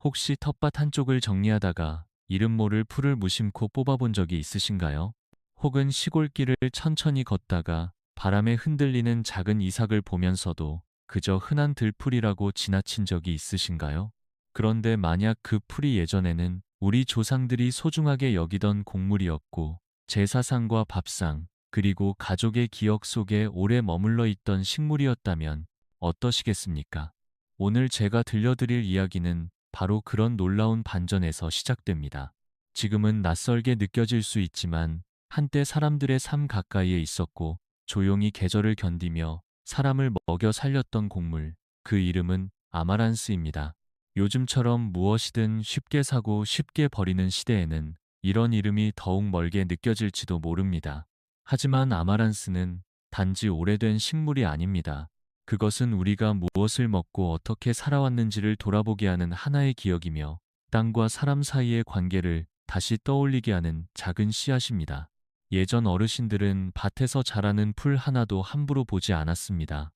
혹시 텃밭 한쪽을 정리하다가 이름 모를 풀을 무심코 뽑아본 적이 있으신가요? 혹은 시골길을 천천히 걷다가 바람에 흔들리는 작은 이삭을 보면서도 그저 흔한 들풀이라고 지나친 적이 있으신가요? 그런데 만약 그 풀이 예전에는 우리 조상들이 소중하게 여기던 곡물이었고 제사상과 밥상, 그리고 가족의 기억 속에 오래 머물러 있던 식물이었다면 어떠시겠습니까? 오늘 제가 들려드릴 이야기는 바로 그런 놀라운 반전에서 시작됩니다. 지금은 낯설게 느껴질 수 있지만 한때 사람들의 삶 가까이에 있었고 조용히 계절을 견디며 사람을 먹여 살렸던 곡물, 그 이름은 아마란스입니다. 요즘처럼 무엇이든 쉽게 사고 쉽게 버리는 시대에는 이런 이름이 더욱 멀게 느껴질지도 모릅니다. 하지만 아마란스는 단지 오래된 식물이 아닙니다. 그것은 우리가 무엇을 먹고 어떻게 살아왔는지를 돌아보게 하는 하나의 기억이며 땅과 사람 사이의 관계를 다시 떠올리게 하는 작은 씨앗입니다. 예전 어르신들은 밭에서 자라는 풀 하나도 함부로 보지 않았습니다.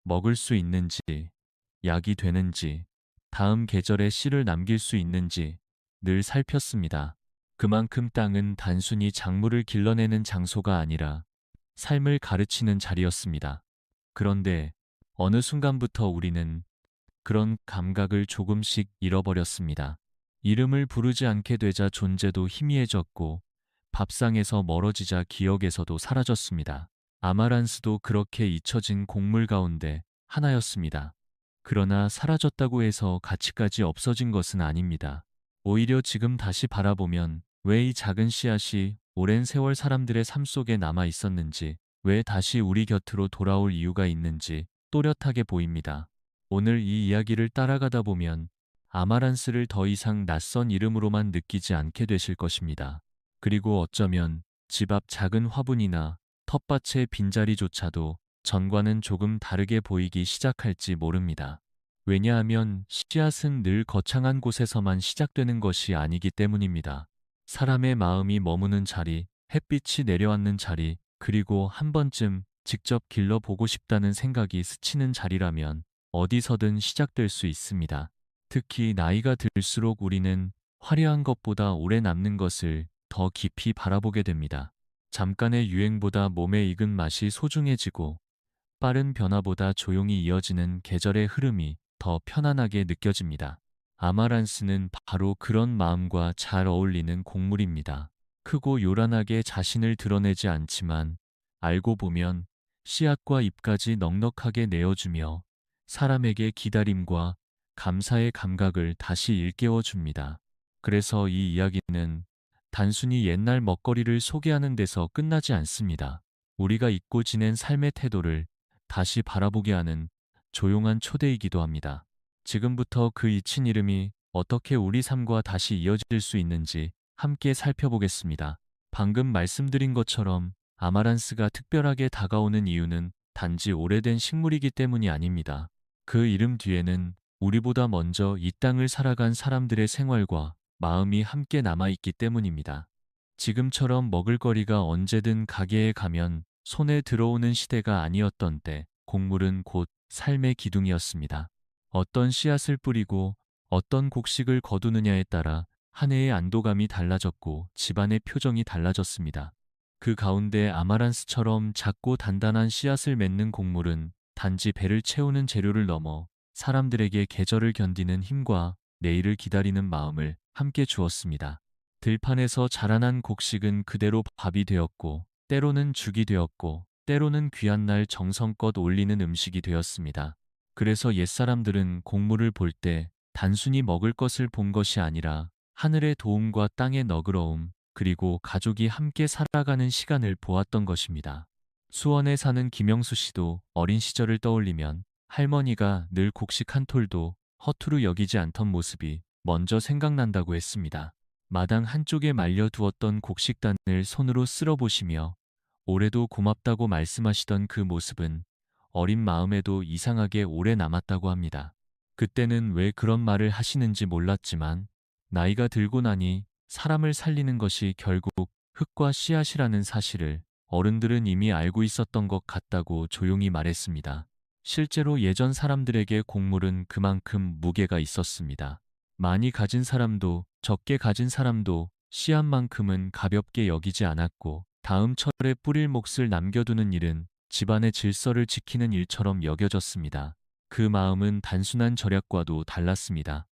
먹을 수 있는지, 약이 되는지, 다음 계절에 씨를 남길 수 있는지 늘 살폈습니다. 그만큼 땅은 단순히 작물을 길러내는 장소가 아니라 삶을 가르치는 자리였습니다. 그런데 어느 순간부터 우리는 그런 감각을 조금씩 잃어버렸습니다. 이름을 부르지 않게 되자 존재도 희미해졌고 밥상에서 멀어지자 기억에서도 사라졌습니다. 아마란스도 그렇게 잊혀진 곡물 가운데 하나였습니다. 그러나 사라졌다고 해서 가치까지 없어진 것은 아닙니다. 오히려 지금 다시 바라보면 왜 이 작은 씨앗이 오랜 세월 사람들의 삶 속에 남아 있었는지, 왜 다시 우리 곁으로 돌아올 이유가 있는지 또렷하게 보입니다. 오늘 이 이야기를 따라가다 보면 아마란스를 더 이상 낯선 이름으로만 느끼지 않게 되실 것입니다. 그리고 어쩌면 집 앞 작은 화분이나 텃밭의 빈자리조차도 전과는 조금 다르게 보이기 시작할지 모릅니다. 왜냐하면 씨앗은 늘 거창한 곳에서만 시작되는 것이 아니기 때문입니다. 사람의 마음이 머무는 자리, 햇빛이 내려앉는 자리, 그리고 한 번쯤 직접 길러보고 싶다는 생각이 스치는 자리라면 어디서든 시작될 수 있습니다. 특히 나이가 들수록 우리는 화려한 것보다 오래 남는 것을 더 깊이 바라보게 됩니다. 잠깐의 유행보다 몸에 익은 맛이 소중해지고 빠른 변화보다 조용히 이어지는 계절의 흐름이 더 편안하게 느껴집니다. 아마란스는 바로 그런 마음과 잘 어울리는 곡물입니다. 크고 요란하게 자신을 드러내지 않지만 알고 보면 씨앗과 잎까지 넉넉하게 내어주며 사람에게 기다림과 감사의 감각을 다시 일깨워 줍니다. 그래서 이 이야기는 단순히 옛날 먹거리를 소개하는 데서 끝나지 않습니다. 우리가 잊고 지낸 삶의 태도를 다시 바라보게 하는 조용한 초대이기도 합니다. 지금부터 그 잊힌 이름이 어떻게 우리 삶과 다시 이어질 수 있는지 함께 살펴보겠습니다. 방금 말씀드린 것처럼 아마란스가 특별하게 다가오는 이유는 단지 오래된 식물이기 때문이 아닙니다. 그 이름 뒤에는 우리보다 먼저 이 땅을 살아간 사람들의 생활과 마음이 함께 남아있기 때문입니다. 지금처럼 먹을거리가 언제든 가게에 가면 손에 들어오는 시대가 아니었던 때 곡물은 곧 삶의 기둥이었습니다. 어떤 씨앗을 뿌리고 어떤 곡식을 거두느냐에 따라 한 해의 안도감이 달라졌고 집안의 표정이 달라졌습니다. 그 가운데 아마란스처럼 작고 단단한 씨앗을 맺는 곡물은 단지 배를 채우는 재료를 넘어 사람들에게 계절을 견디는 힘과 내일을 기다리는 마음을 함께 주었습니다. 들판에서 자라난 곡식은 그대로 밥이 되었고, 때로는 죽이 되었고, 때로는 귀한 날 정성껏 올리는 음식이 되었습니다. 그래서 옛사람들은 곡물을 볼 때 단순히 먹을 것을 본 것이 아니라 하늘의 도움과 땅의 너그러움, 그리고 가족이 함께 살아가는 시간을 보았던 것입니다. 수원에 사는 김영수 씨도 어린 시절을 떠올리면 할머니가 늘 곡식 한 톨도 허투루 여기지 않던 모습이 먼저 생각난다고 했습니다. 마당 한쪽에 말려두었던 곡식단을 손으로 쓸어보시며 올해도 고맙다고 말씀하시던 그 모습은 어린 마음에도 이상하게 오래 남았다고 합니다. 그때는 왜 그런 말을 하시는지 몰랐지만 나이가 들고 나니 사람을 살리는 것이 결국 흙과 씨앗이라는 사실을 어른들은 이미 알고 있었던 것 같다고 조용히 말했습니다. 실제로 예전 사람들에게 곡물은 그만큼 무게가 있었습니다. 많이 가진 사람도 적게 가진 사람도 씨앗만큼은 가볍게 여기지 않았고 다음 철에 뿌릴 몫을 남겨두는 일은 집안의 질서를 지키는 일처럼 여겨졌습니다. 그 마음은 단순한 절약과도 달랐습니다.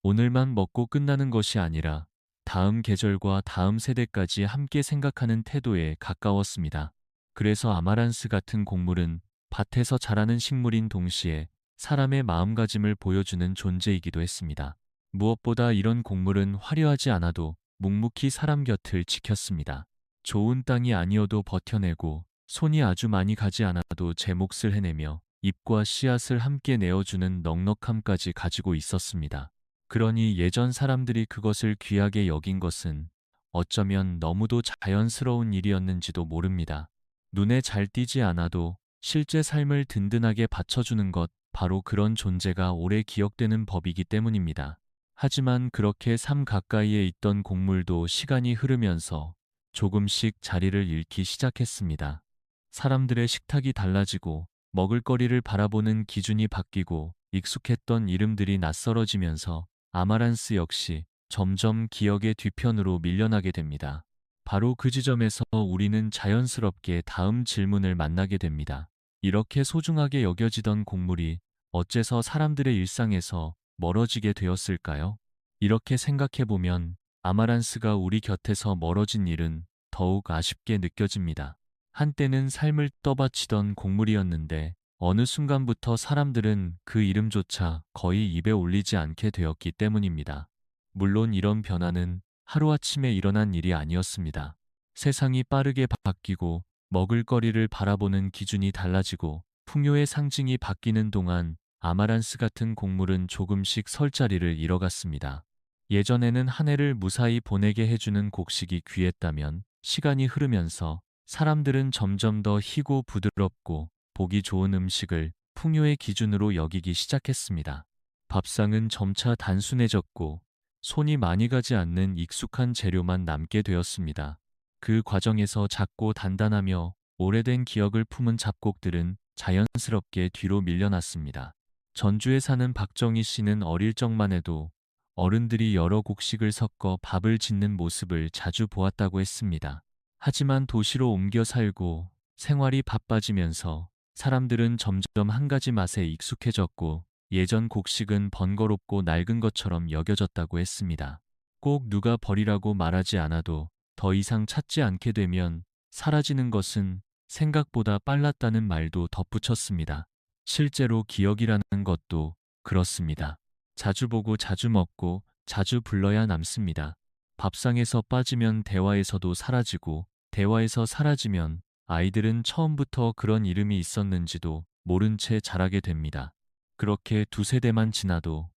오늘만 먹고 끝나는 것이 아니라 다음 계절과 다음 세대까지 함께 생각하는 태도에 가까웠습니다. 그래서 아마란스 같은 곡물은 밭에서 자라는 식물인 동시에 사람의 마음가짐을 보여주는 존재이기도 했습니다. 무엇보다 이런 곡물은 화려하지 않아도 묵묵히 사람 곁을 지켰습니다. 좋은 땅이 아니어도 버텨내고 손이 아주 많이 가지 않아도 제 몫을 해내며 잎과 씨앗을 함께 내어주는 넉넉함까지 가지고 있었습니다. 그러니 예전 사람들이 그것을 귀하게 여긴 것은 어쩌면 너무도 자연스러운 일이었는지도 모릅니다. 눈에 잘 띄지 않아도 실제 삶을 든든하게 받쳐주는 것, 바로 그런 존재가 오래 기억되는 법이기 때문입니다. 하지만 그렇게 삶 가까이에 있던 곡물도 시간이 흐르면서 조금씩 자리를 잃기 시작했습니다. 사람들의 식탁이 달라지고 먹을거리를 바라보는 기준이 바뀌고 익숙했던 이름들이 낯설어지면서 아마란스 역시 점점 기억의 뒤편으로 밀려나게 됩니다. 바로 그 지점에서 우리는 자연스럽게 다음 질문을 만나게 됩니다. 이렇게 소중하게 여겨지던 곡물이 어째서 사람들의 일상에서 멀어지게 되었을까요? 이렇게 생각해보면 아마란스가 우리 곁에서 멀어진 일은 더욱 아쉽게 느껴집니다. 한때는 삶을 떠받치던 곡물이었는데 어느 순간부터 사람들은 그 이름조차 거의 입에 올리지 않게 되었기 때문입니다. 물론 이런 변화는 하루아침에 일어난 일이 아니었습니다. 세상이 빠르게 바뀌고 먹을거리를 바라보는 기준이 달라지고 풍요의 상징이 바뀌는 동안 아마란스 같은 곡물은 조금씩 설 자리를 잃어갔습니다. 예전에는 한 해를 무사히 보내게 해주는 곡식이 귀했다면 시간이 흐르면서 사람들은 점점 더 희고 부드럽고 보기 좋은 음식을 풍요의 기준으로 여기기 시작했습니다. 밥상은 점차 단순해졌고 손이 많이 가지 않는 익숙한 재료만 남게 되었습니다. 그 과정에서 작고 단단하며 오래된 기억을 품은 잡곡들은 자연스럽게 뒤로 밀려났습니다. 전주에 사는 박정희 씨는 어릴 적만 해도 어른들이 여러 곡식을 섞어 밥을 짓는 모습을 자주 보았다고 했습니다. 하지만 도시로 옮겨 살고 생활이 바빠지면서 사람들은 점점 한 가지 맛에 익숙해졌고 예전 곡식은 번거롭고 낡은 것처럼 여겨졌다고 했습니다. 꼭 누가 버리라고 말하지 않아도 더 이상 찾지 않게 되면 사라지는 것은 생각보다 빨랐다는 말도 덧붙였습니다. 실제로 기억이라는 것도 그렇습니다. 자주 보고 자주 먹고 자주 불러야 남습니다. 밥상에서 빠지면 대화에서도 사라지고 대화에서 사라지면 아이들은 처음부터 그런 이름이 있었는지도 모른 채 자라게 됩니다. 그렇게 두세 대만 지나도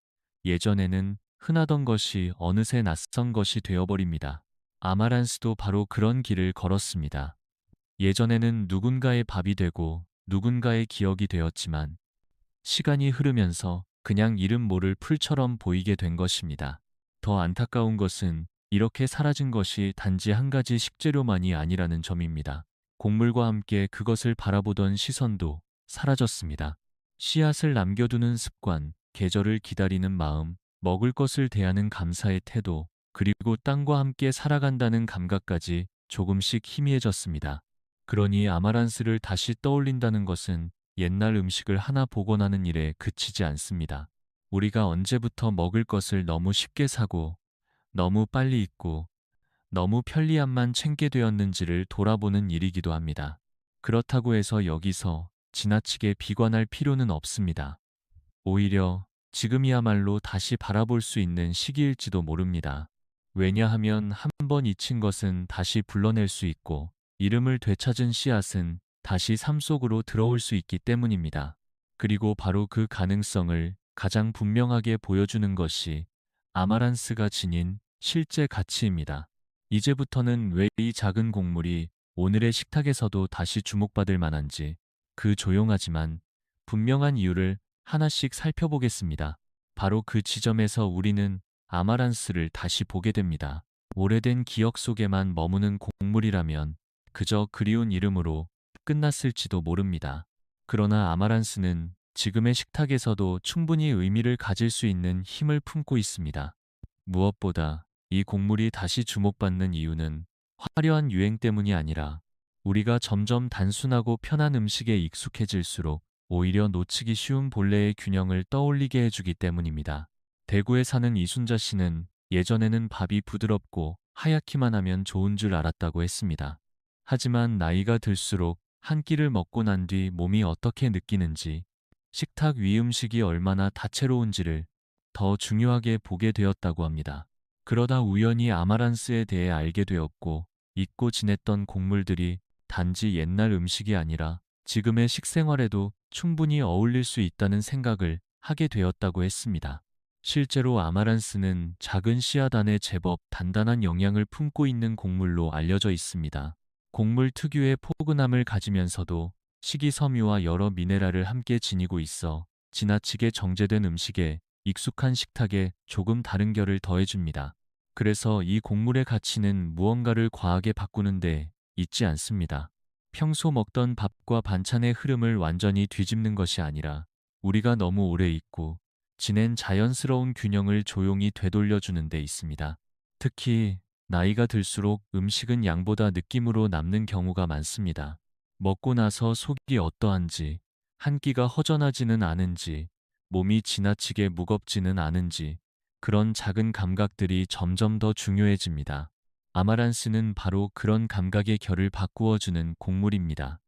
예전에는 흔하던 것이 어느새 낯선 것이 되어버립니다. 아마란스도 바로 그런 길을 걸었습니다. 예전에는 누군가의 밥이 되고 누군가의 기억이 되었지만 시간이 흐르면서 그냥 이름 모를 풀처럼 보이게 된 것입니다. 더 안타까운 것은 이렇게 사라진 것이 단지 한 가지 식재료만이 아니라는 점입니다. 곡물과 함께 그것을 바라보던 시선도 사라졌습니다. 씨앗을 남겨두는 습관, 계절을 기다리는 마음, 먹을 것을 대하는 감사의 태도, 그리고 땅과 함께 살아간다는 감각까지 조금씩 희미해졌습니다. 그러니 아마란스를 다시 떠올린다는 것은 옛날 음식을 하나 복원하는 일에 그치지 않습니다. 우리가 언제부터 먹을 것을 너무 쉽게 사고 너무 빨리 잊고 너무 편리함만 챙게 되었는지를 돌아보는 일이기도 합니다. 그렇다고 해서 여기서 지나치게 비관할 필요는 없습니다. 오히려 지금이야말로 다시 바라볼 수 있는 시기일지도 모릅니다. 왜냐하면 한 번 잊힌 것은 다시 불러낼 수 있고 이름을 되찾은 씨앗은 다시 삶 속으로 들어올 수 있기 때문입니다. 그리고 바로 그 가능성을 가장 분명하게 보여주는 것이 아마란스가 지닌 실제 가치입니다. 이제부터는 왜 이 작은 곡물이 오늘의 식탁에서도 다시 주목받을 만한지 그 조용하지만 분명한 이유를 하나씩 살펴보겠습니다. 바로 그 지점에서 우리는 아마란스를 다시 보게 됩니다. 오래된 기억 속에만 머무는 곡물이라면 그저 그리운 이름으로 끝났을지도 모릅니다. 그러나 아마란스는 지금의 식탁에서도 충분히 의미를 가질 수 있는 힘을 품고 있습니다. 무엇보다 이 곡물이 다시 주목받는 이유는 화려한 유행 때문이 아니라 우리가 점점 단순하고 편한 음식에 익숙해질수록 오히려 놓치기 쉬운 본래의 균형을 떠올리게 해주기 때문입니다. 대구에 사는 이순자 씨는 예전에는 밥이 부드럽고 하얗기만 하면 좋은 줄 알았다고 했습니다. 하지만 나이가 들수록 한 끼를 먹고 난 뒤 몸이 어떻게 느끼는지, 식탁 위 음식이 얼마나 다채로운지를 더 중요하게 보게 되었다고 합니다. 그러다 우연히 아마란스에 대해 알게 되었고, 잊고 지냈던 곡물들이 단지 옛날 음식이 아니라 지금의 식생활에도 충분히 어울릴 수 있다는 생각을 하게 되었다고 했습니다. 실제로 아마란스는 작은 씨앗 안에 제법 단단한 영양을 품고 있는 곡물로 알려져 있습니다. 곡물 특유의 포근함을 가지면서도 식이섬유와 여러 미네랄을 함께 지니고 있어 지나치게 정제된 음식에 익숙한 식탁에 조금 다른 결을 더해줍니다. 그래서 이 곡물의 가치는 무언가를 과하게 바꾸는데 있지 않습니다. 평소 먹던 밥과 반찬의 흐름을 완전히 뒤집는 것이 아니라 우리가 너무 오래 잊고 지낸 자연스러운 균형을 조용히 되돌려주는 데 있습니다. 특히 나이가 들수록 음식은 양보다 느낌으로 남는 경우가 많습니다. 먹고 나서 속이 어떠한지, 한 끼가 허전하지는 않은지, 몸이 지나치게 무겁지는 않은지, 그런 작은 감각들이 점점 더 중요해집니다. 아마란스는 바로 그런 감각의 결을 바꾸어주는 곡물입니다.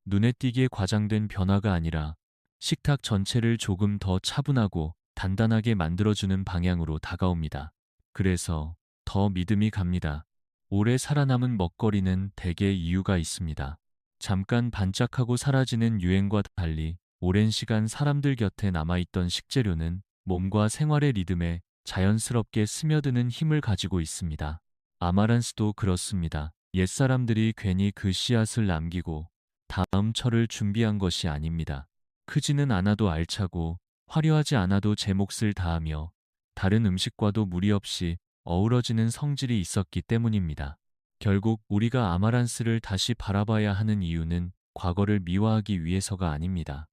눈에 띄게 과장된 변화가 아니라 식탁 전체를 조금 더 차분하고 단단하게 만들어주는 방향으로 다가옵니다. 그래서 더 믿음이 갑니다. 오래 살아남은 먹거리는 대개 이유가 있습니다. 잠깐 반짝하고 사라지는 유행과 달리 오랜 시간 사람들 곁에 남아있던 식재료는 몸과 생활의 리듬에 자연스럽게 스며드는 힘을 가지고 있습니다. 아마란스도 그렇습니다. 옛사람들이 괜히 그 씨앗을 남기고 다음 철을 준비한 것이 아닙니다. 크지는 않아도 알차고 화려하지 않아도 제 몫을 다하며 다른 음식과도 무리 없이 어우러지는 성질이 있었기 때문입니다. 결국 우리가 아마란스를 다시 바라봐야 하는 이유는 과거를 미화하기 위해서가 아닙니다.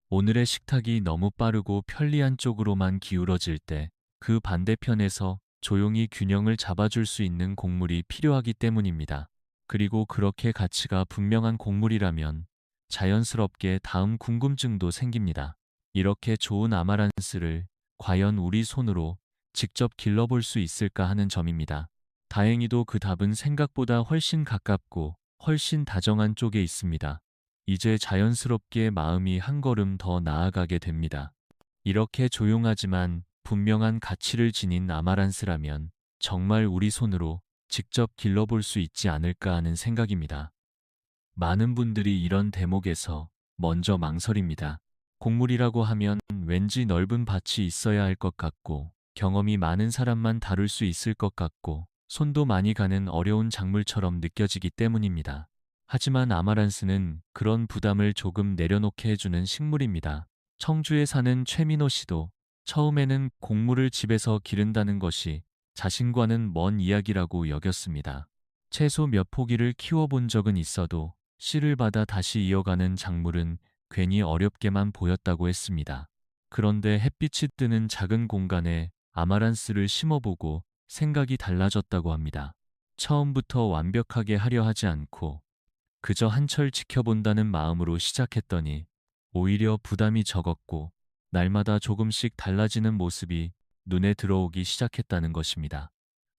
오늘의 식탁이 너무 빠르고 편리한 쪽으로만 기울어질 때 그 반대편에서 조용히 균형을 잡아줄 수 있는 곡물이 필요하기 때문입니다. 그리고 그렇게 가치가 분명한 곡물이라면 자연스럽게 다음 궁금증도 생깁니다. 이렇게 좋은 아마란스를 과연 우리 손으로 직접 길러볼 수 있을까 하는 점입니다. 다행히도 그 답은 생각보다 훨씬 가깝고 훨씬 다정한 쪽에 있습니다. 이제 자연스럽게 마음이 한 걸음 더 나아가게 됩니다. 이렇게 조용하지만 분명한 가치를 지닌 아마란스라면 정말 우리 손으로 직접 길러볼 수 있지 않을까 하는 생각입니다. 많은 분들이 이런 대목에서 먼저 망설입니다. 곡물이라고 하면 왠지 넓은 밭이 있어야 할 것 같고 경험이 많은 사람만 다룰 수 있을 것 같고 손도 많이 가는 어려운 작물처럼 느껴지기 때문입니다. 하지만 아마란스는 그런 부담을 조금 내려놓게 해주는 식물입니다. 청주에 사는 최민호 씨도 처음에는 곡물을 집에서 기른다는 것이 자신과는 먼 이야기라고 여겼습니다. 채소 몇 포기를 키워본 적은 있어도 씨를 받아 다시 이어가는 작물은 괜히 어렵게만 보였다고 했습니다. 그런데 햇빛이 뜨는 작은 공간에 아마란스를 심어보고 생각이 달라졌다고 합니다. 처음부터 완벽하게 하려 하지 않고 그저 한철 지켜본다는 마음으로 시작했더니 오히려 부담이 적었고 날마다 조금씩 달라지는 모습이 눈에 들어오기 시작했다는 것입니다.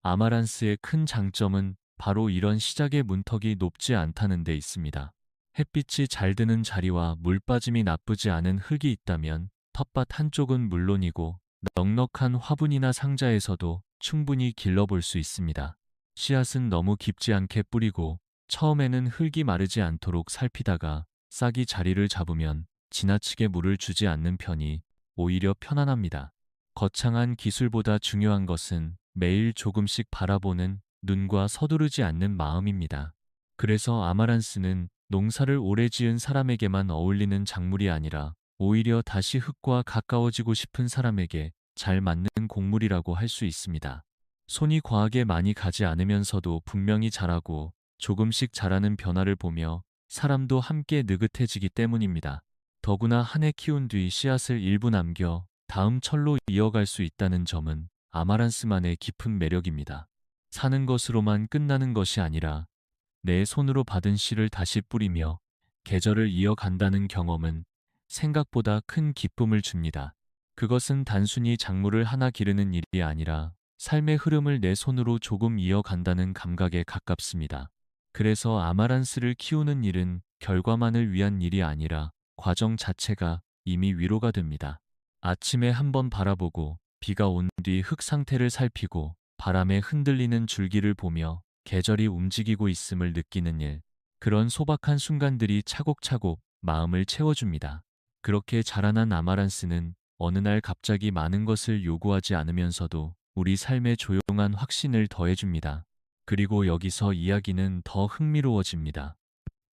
아마란스의 큰 장점은 바로 이런 시작의 문턱이 높지 않다는 데 있습니다. 햇빛이 잘 드는 자리와 물 빠짐이 나쁘지 않은 흙이 있다면 텃밭 한쪽은 물론이고 넉넉한 화분이나 상자에서도 충분히 길러볼 수 있습니다. 씨앗은 너무 깊지 않게 뿌리고 처음에는 흙이 마르지 않도록 살피다가 싹이 자리를 잡으면 지나치게 물을 주지 않는 편이 오히려 편안합니다. 거창한 기술보다 중요한 것은 매일 조금씩 바라보는 눈과 서두르지 않는 마음입니다. 그래서 아마란스는 농사를 오래 지은 사람에게만 어울리는 작물이 아니라 오히려 다시 흙과 가까워지고 싶은 사람에게 잘 맞는 곡물이라고 할 수 있습니다. 손이 과하게 많이 가지 않으면서도 분명히 자라고 조금씩 자라는 변화를 보며 사람도 함께 느긋해지기 때문입니다. 더구나 한 해 키운 뒤 씨앗을 일부 남겨 다음 철로 이어갈 수 있다는 점은 아마란스만의 깊은 매력입니다. 사는 것으로만 끝나는 것이 아니라 내 손으로 받은 씨를 다시 뿌리며 계절을 이어간다는 경험은 생각보다 큰 기쁨을 줍니다. 그것은 단순히 작물을 하나 기르는 일이 아니라 삶의 흐름을 내 손으로 조금 이어간다는 감각에 가깝습니다. 그래서 아마란스를 키우는 일은 결과만을 위한 일이 아니라 과정 자체가 이미 위로가 됩니다. 아침에 한번 바라보고 비가 온 뒤 흙 상태를 살피고 바람에 흔들리는 줄기를 보며 계절이 움직이고 있음을 느끼는 일. 그런 소박한 순간들이 차곡차곡 마음을 채워줍니다. 그렇게 자라난 아마란스는 어느 날 갑자기 많은 것을 요구하지 않으면서도 우리 삶에 조용한 확신을 더해줍니다. 그리고 여기서 이야기는 더 흥미로워집니다.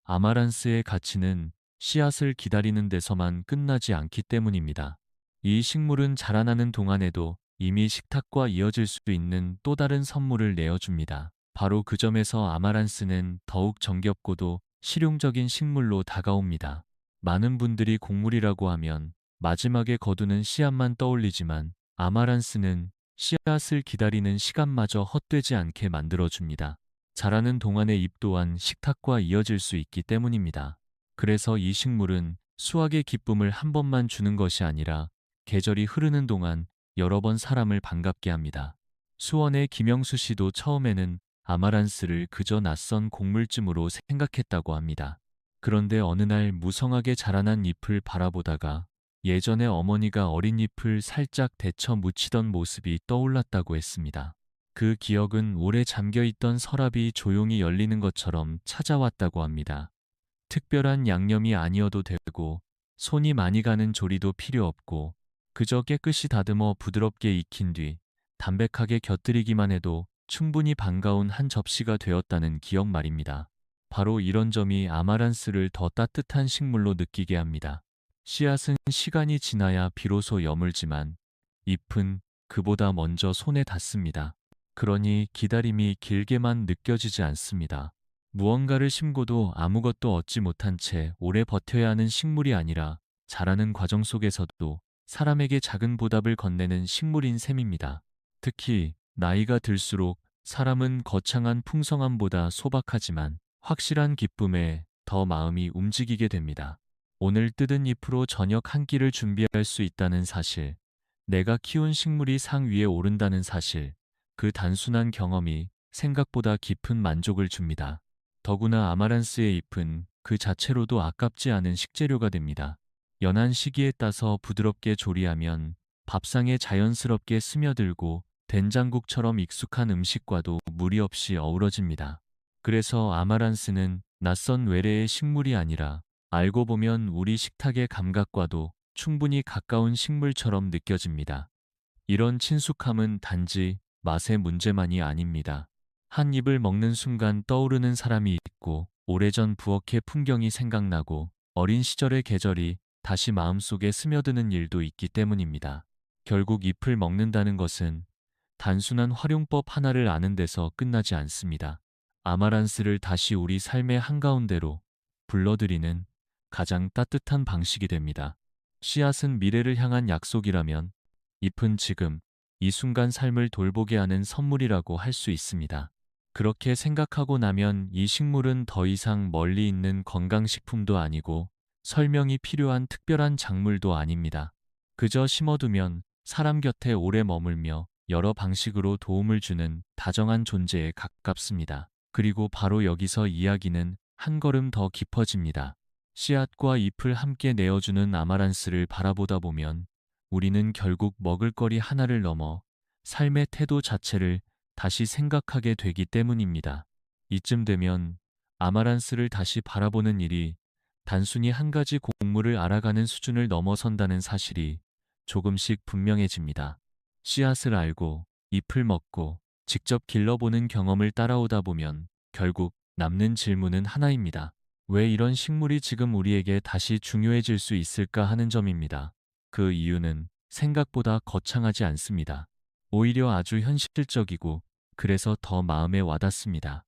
아마란스의 가치는 씨앗을 기다리는 데서만 끝나지 않기 때문입니다. 이 식물은 자라나는 동안에도 이미 식탁과 이어질 수 있는 또 다른 선물을 내어줍니다. 바로 그 점에서 아마란스는 더욱 정겹고도 실용적인 식물로 다가옵니다. 많은 분들이 곡물이라고 하면 마지막에 거두는 씨앗만 떠올리지만 아마란스는 씨앗을 기다리는 시간마저 헛되지 않게 만들어줍니다. 자라는 동안의 잎 또한 식탁과 이어질 수 있기 때문입니다. 그래서 이 식물은 수확의 기쁨을 한 번만 주는 것이 아니라 계절이 흐르는 동안 여러 번 사람을 반갑게 합니다. 수원의 김영수 씨도 처음에는 아마란스를 그저 낯선 곡물쯤으로 생각했다고 합니다. 그런데 어느 날 무성하게 자라난 잎을 바라보다가 예전에 어머니가 어린 잎을 살짝 데쳐 묻히던 모습이 떠올랐다고 했습니다. 그 기억은 오래 잠겨있던 서랍이 조용히 열리는 것처럼 찾아왔다고 합니다. 특별한 양념이 아니어도 되고 손이 많이 가는 조리도 필요 없고 그저 깨끗이 다듬어 부드럽게 익힌 뒤 담백하게 곁들이기만 해도 충분히 반가운 한 접시가 되었다는 기억 말입니다. 바로 이런 점이 아마란스를 더 따뜻한 식물로 느끼게 합니다. 씨앗은 시간이 지나야 비로소 여물지만 잎은 그보다 먼저 손에 닿습니다. 그러니 기다림이 길게만 느껴지지 않습니다. 무언가를 심고도 아무것도 얻지 못한 채 오래 버텨야 하는 식물이 아니라 자라는 과정 속에서도 사람에게 작은 보답을 건네는 식물인 셈입니다. 특히 나이가 들수록 사람은 거창한 풍성함보다 소박하지만 확실한 기쁨에 더 마음이 움직이게 됩니다. 오늘 뜯은 잎으로 저녁 한 끼를 준비할 수 있다는 사실, 내가 키운 식물이 상 위에 오른다는 사실, 그 단순한 경험이 생각보다 깊은 만족을 줍니다. 더구나 아마란스의 잎은 그 자체로도 아깝지 않은 식재료가 됩니다. 연한 시기에 따서 부드럽게 조리하면 밥상에 자연스럽게 스며들고 된장국처럼 익숙한 음식과도 무리 없이 어우러집니다. 그래서 아마란스는 낯선 외래의 식물이 아니라 알고 보면 우리 식탁의 감각과도 충분히 가까운 식물처럼 느껴집니다. 이런 친숙함은 단지 맛의 문제만이 아닙니다. 한 입을 먹는 순간 떠오르는 사람이 있고 오래전 부엌의 풍경이 생각나고 어린 시절의 계절이 다시 마음속에 스며드는 일도 있기 때문입니다. 결국 잎을 먹는다는 것은 단순한 활용법 하나를 아는 데서 끝나지 않습니다. 아마란스를 다시 우리 삶의 한가운데로 불러들이는 가장 따뜻한 방식이 됩니다. 씨앗은 미래를 향한 약속이라면 잎은 지금 이 순간 삶을 돌보게 하는 선물이라고 할 수 있습니다. 그렇게 생각하고 나면 이 식물은 더 이상 멀리 있는 건강식품도 아니고 설명이 필요한 특별한 작물도 아닙니다. 그저 심어두면 사람 곁에 오래 머물며 여러 방식으로 도움을 주는 다정한 존재에 가깝습니다. 그리고 바로 여기서 이야기는 한 걸음 더 깊어집니다. 씨앗과 잎을 함께 내어주는 아마란스를 바라보다 보면 우리는 결국 먹을거리 하나를 넘어 삶의 태도 자체를 다시 생각하게 되기 때문입니다. 이쯤 되면 아마란스를 다시 바라보는 일이 단순히 한 가지 곡물을 알아가는 수준을 넘어선다는 사실이 조금씩 분명해집니다. 씨앗을 알고 잎을 먹고 직접 길러보는 경험을 따라오다 보면 결국 남는 질문은 하나입니다. 왜 이런 식물이 지금 우리에게 다시 중요해질 수 있을까 하는 점입니다. 그 이유는 생각보다 거창하지 않습니다. 오히려 아주 현실적이고 그래서 더 마음에 와닿습니다.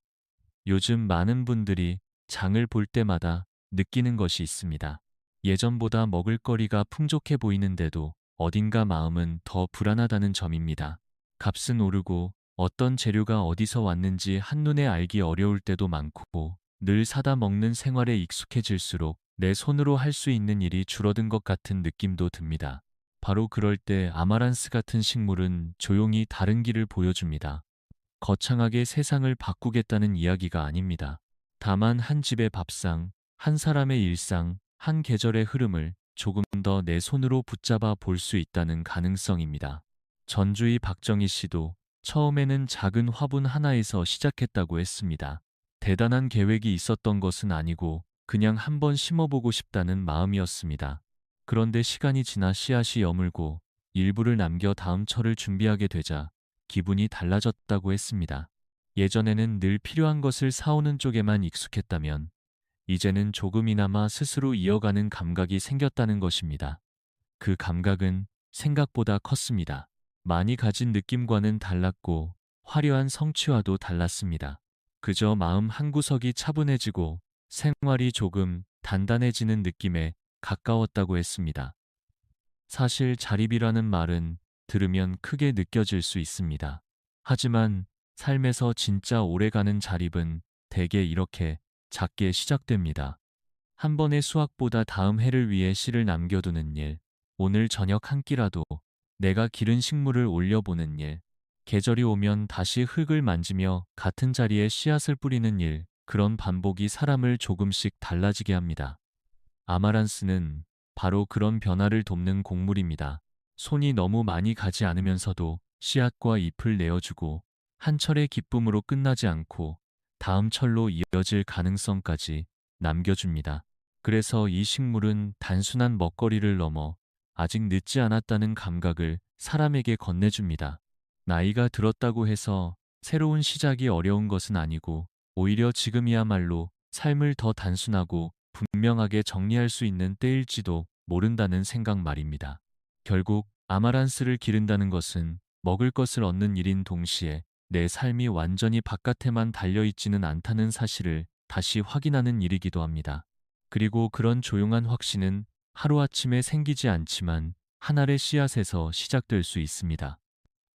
요즘 많은 분들이 장을 볼 때마다 느끼는 것이 있습니다. 예전보다 먹을거리가 풍족해 보이는데도 어딘가 마음은 더 불안하다는 점입니다. 값은 오르고 어떤 재료가 어디서 왔는지 한눈에 알기 어려울 때도 많고 늘 사다 먹는 생활에 익숙해질수록 내 손으로 할 수 있는 일이 줄어든 것 같은 느낌도 듭니다. 바로 그럴 때 아마란스 같은 식물은 조용히 다른 길을 보여줍니다. 거창하게 세상을 바꾸겠다는 이야기가 아닙니다. 다만 한 집의 밥상, 한 사람의 일상, 한 계절의 흐름을 조금 더 내 손으로 붙잡아 볼 수 있다는 가능성입니다. 전주의 박정희 씨도 처음에는 작은 화분 하나에서 시작했다고 했습니다. 대단한 계획이 있었던 것은 아니고 그냥 한번 심어보고 싶다는 마음이었습니다. 그런데 시간이 지나 씨앗이 여물고 일부를 남겨 다음 철을 준비하게 되자 기분이 달라졌다고 했습니다. 예전에는 늘 필요한 것을 사오는 쪽에만 익숙했다면 이제는 조금이나마 스스로 이어가는 감각이 생겼다는 것입니다. 그 감각은 생각보다 컸습니다. 많이 가진 느낌과는 달랐고 화려한 성취와도 달랐습니다. 그저 마음 한구석이 차분해지고 생활이 조금 단단해지는 느낌에 가까웠다고 했습니다. 사실 자립이라는 말은 들으면 크게 느껴질 수 있습니다. 하지만 삶에서 진짜 오래가는 자립은 대개 이렇게 작게 시작됩니다. 한 번의 수확보다 다음 해를 위해 씨를 남겨두는 일, 오늘 저녁 한 끼라도 내가 기른 식물을 올려보는 일, 계절이 오면 다시 흙을 만지며 같은 자리에 씨앗을 뿌리는 일, 그런 반복이 사람을 조금씩 달라지게 합니다. 아마란스는 바로 그런 변화를 돕는 곡물입니다. 손이 너무 많이 가지 않으면서도 씨앗과 잎을 내어주고 한 철의 기쁨으로 끝나지 않고 다음 철로 이어질 가능성까지 남겨줍니다. 그래서 이 식물은 단순한 먹거리를 넘어 아직 늦지 않았다는 감각을 사람에게 건네줍니다. 나이가 들었다고 해서 새로운 시작이 어려운 것은 아니고 오히려 지금이야말로 삶을 더 단순하고 분명하게 정리할 수 있는 때일지도 모른다는 생각 말입니다. 결국 아마란스를 기른다는 것은 먹을 것을 얻는 일인 동시에 내 삶이 완전히 바깥에만 달려있지는 않다는 사실을 다시 확인하는 일이기도 합니다. 그리고 그런 조용한 확신은 하루아침에 생기지 않지만 한 알의 씨앗에서 시작될 수 있습니다.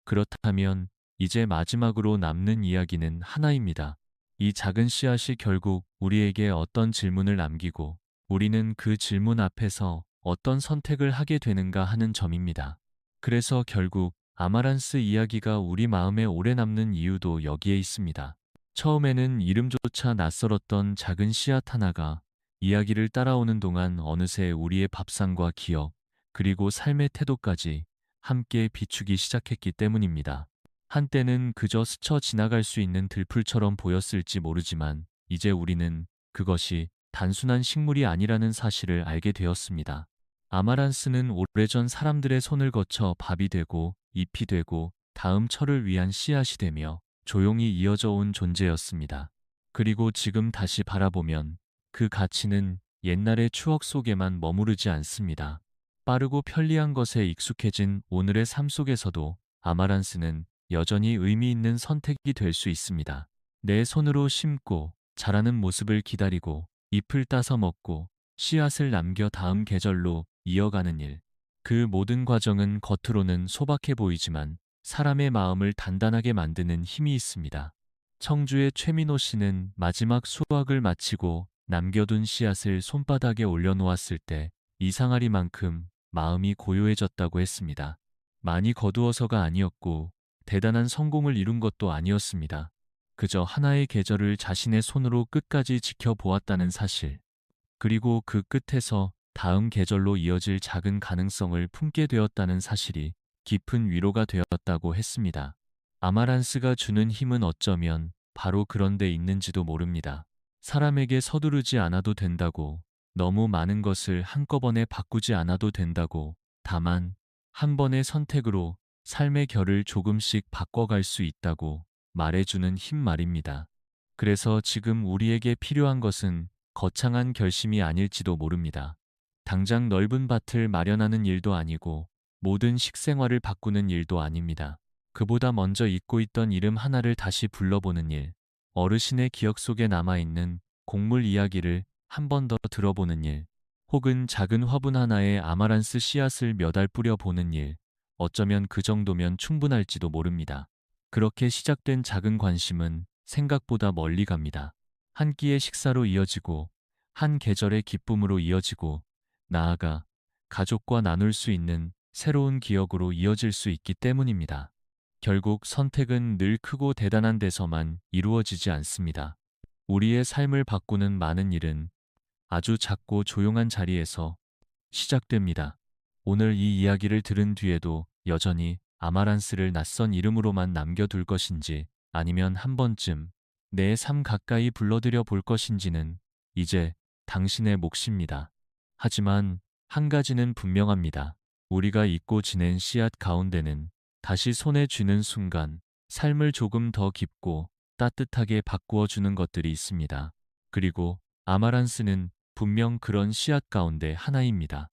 그렇다면 이제 마지막으로 남는 이야기는 하나입니다. 이 작은 씨앗이 결국 우리에게 어떤 질문을 남기고 우리는 그 질문 앞에서 어떤 선택을 하게 되는가 하는 점입니다. 그래서 결국 아마란스 이야기가 우리 마음에 오래 남는 이유도 여기에 있습니다. 처음에는 이름조차 낯설었던 작은 씨앗 하나가 이야기를 따라오는 동안 어느새 우리의 밥상과 기억, 그리고 삶의 태도까지 함께 비추기 시작했기 때문입니다. 한때는 그저 스쳐 지나갈 수 있는 들풀처럼 보였을지 모르지만 이제 우리는 그것이 단순한 식물이 아니라는 사실을 알게 되었습니다. 아마란스는 오래전 사람들의 손을 거쳐 밥이 되고 잎이 되고 다음 철을 위한 씨앗이 되며 조용히 이어져 온 존재였습니다. 그리고 지금 다시 바라보면 그 가치는 옛날의 추억 속에만 머무르지 않습니다. 빠르고 편리한 것에 익숙해진 오늘의 삶 속에서도 아마란스는 여전히 의미 있는 선택이 될 수 있습니다. 내 손으로 심고 자라는 모습을 기다리고 잎을 따서 먹고 씨앗을 남겨 다음 계절로 이어가는 일. 그 모든 과정은 겉으로는 소박해 보이지만 사람의 마음을 단단하게 만드는 힘이 있습니다. 청주의 최민호 씨는 마지막 수확을 마치고 남겨둔 씨앗을 손바닥에 올려놓았을 때 이상하리만큼 마음이 고요해졌다고 했습니다. 많이 거두어서가 아니었고 대단한 성공을 이룬 것도 아니었습니다. 그저 하나의 계절을 자신의 손으로 끝까지 지켜보았다는 사실. 그리고 그 끝에서 다음 계절로 이어질 작은 가능성을 품게 되었다는 사실이 깊은 위로가 되었다고 했습니다. 아마란스가 주는 힘은 어쩌면 바로 그런 데 있는지도 모릅니다. 사람에게 서두르지 않아도 된다고, 너무 많은 것을 한꺼번에 바꾸지 않아도 된다고, 다만 한 번의 선택으로 삶의 결을 조금씩 바꿔갈 수 있다고 말해주는 힘 말입니다. 그래서 지금 우리에게 필요한 것은 거창한 결심이 아닐지도 모릅니다. 당장 넓은 밭을 마련하는 일도 아니고 모든 식생활을 바꾸는 일도 아닙니다. 그보다 먼저 잊고 있던 이름 하나를 다시 불러보는 일, 어르신의 기억 속에 남아있는 곡물 이야기를 한 번 더 들어보는 일, 혹은 작은 화분 하나에 아마란스 씨앗을 몇 알 뿌려보는 일, 어쩌면 그 정도면 충분할지도 모릅니다. 그렇게 시작된 작은 관심은 생각보다 멀리 갑니다. 한 끼의 식사로 이어지고, 한 계절의 기쁨으로 이어지고, 나아가 가족과 나눌 수 있는 새로운 기억으로 이어질 수 있기 때문입니다. 결국 선택은 늘 크고 대단한 데서만 이루어지지 않습니다. 우리의 삶을 바꾸는 많은 일은 아주 작고 조용한 자리에서 시작됩니다. 오늘 이 이야기를 들은 뒤에도 여전히 아마란스를 낯선 이름으로만 남겨둘 것인지, 아니면 한 번쯤 내 삶 가까이 불러들여 볼 것인지는 이제 당신의 몫입니다. 하지만 한 가지는 분명합니다. 우리가 잊고 지낸 씨앗 가운데는 다시 손에 쥐는 순간 삶을 조금 더 깊고 따뜻하게 바꾸어 주는 것들이 있습니다. 그리고 아마란스는 분명 그런 씨앗 가운데 하나입니다.